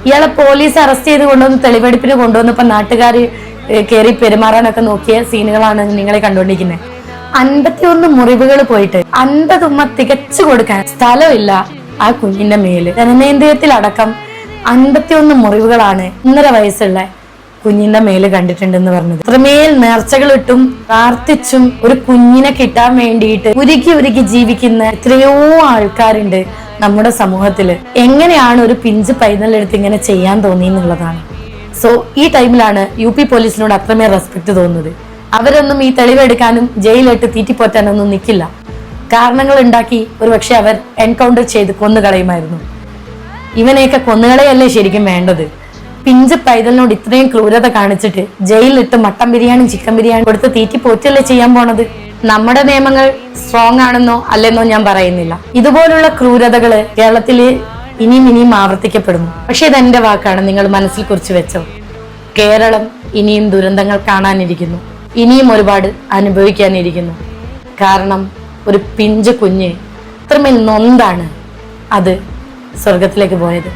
ഇയാളെ police arrest ചെയ്ത് കൊണ്ടുവന്ന് തെളിവെടുപ്പിന് കൊണ്ടുവന്നപ്പോ നാട്ടുകാർ കയറി പെരുമാറാനൊക്കെ നോക്കിയ സീനുകളാണ് നിങ്ങളെ കണ്ടുകൊണ്ടിരിക്കുന്നത്. 51 മുറിവുകൾ പോയിട്ട് 50 ഉമ്മ തികച്ചു കൊടുക്കാൻ സ്ഥലമില്ല ആ കുഞ്ഞിന്റെ മേല്. ജനനേന്ദ്രിയത്തിലടക്കം 51 മുറിവുകളാണ് 1.5 വയസ്സുള്ള കുഞ്ഞിന്റെ മേല് കണ്ടിട്ടുണ്ടെന്ന് പറഞ്ഞത്. അത്രമേൽ നേർച്ചകളിട്ടും പ്രാർത്ഥിച്ചും ഒരു കുഞ്ഞിനെ കിട്ടാൻ വേണ്ടിയിട്ട് ഉരുകി ജീവിക്കുന്ന എത്രയോ ആൾക്കാരുണ്ട് നമ്മുടെ സമൂഹത്തില്. എങ്ങനെയാണ് ഒരു പിഞ്ച് പൈതലെടുത്ത് ഇങ്ങനെ ചെയ്യാൻ തോന്നി എന്നുള്ളതാണ്. സോ ഈ ടൈമിലാണ് UP പോലീസിനോട് അത്രമേൽ റെസ്പെക്ട് തോന്നുന്നത്. അവരൊന്നും ഈ തെളിവെടുക്കാനും ജയിലിട്ട് തീറ്റിപ്പോറ്റാനൊന്നും നിൽക്കില്ല. കാരണങ്ങൾ ഉണ്ടാക്കി ഒരുപക്ഷെ അവർ എൻകൗണ്ടർ ചെയ്ത് കൊന്നുകളയുമായിരുന്നു. ഇവനെയൊക്കെ കൊന്നുകളയല്ലേ ശരിക്കും വേണ്ടത്. പിഞ്ച് പൈതലിനോട് ഇത്രയും ക്രൂരത കാണിച്ചിട്ട് ജയിലിലിട്ട് മട്ടൻ ബിരിയാണി ചിക്കൻ ബിരിയാണി കൊടുത്ത് തീറ്റിപ്പോറ്റല്ലേ ചെയ്യാൻ പോണത്. നമ്മുടെ നിയമങ്ങൾ സ്ട്രോങ് ആണെന്നോ അല്ലെന്നോ ഞാൻ പറയുന്നില്ല. ഇതുപോലുള്ള ക്രൂരതകള് കേരളത്തില് ഇനിയും ആവർത്തിക്കപ്പെടുന്നു. പക്ഷെ ഇതെന്റെ വാക്കാണ്, നിങ്ങൾ മനസ്സിൽ കുറിച്ച് വെച്ചോ. കേരളം ഇനിയും ദുരന്തങ്ങൾ കാണാനിരിക്കുന്നു, ഇനിയും ഒരുപാട് അനുഭവിക്കാനിരിക്കുന്നു. കാരണം ഒരു പിഞ്ച് കുഞ്ഞ് ഇത്രമേൽ നൊന്താണ് അത് സ്വർഗത്തിലേക്ക് പോയത്.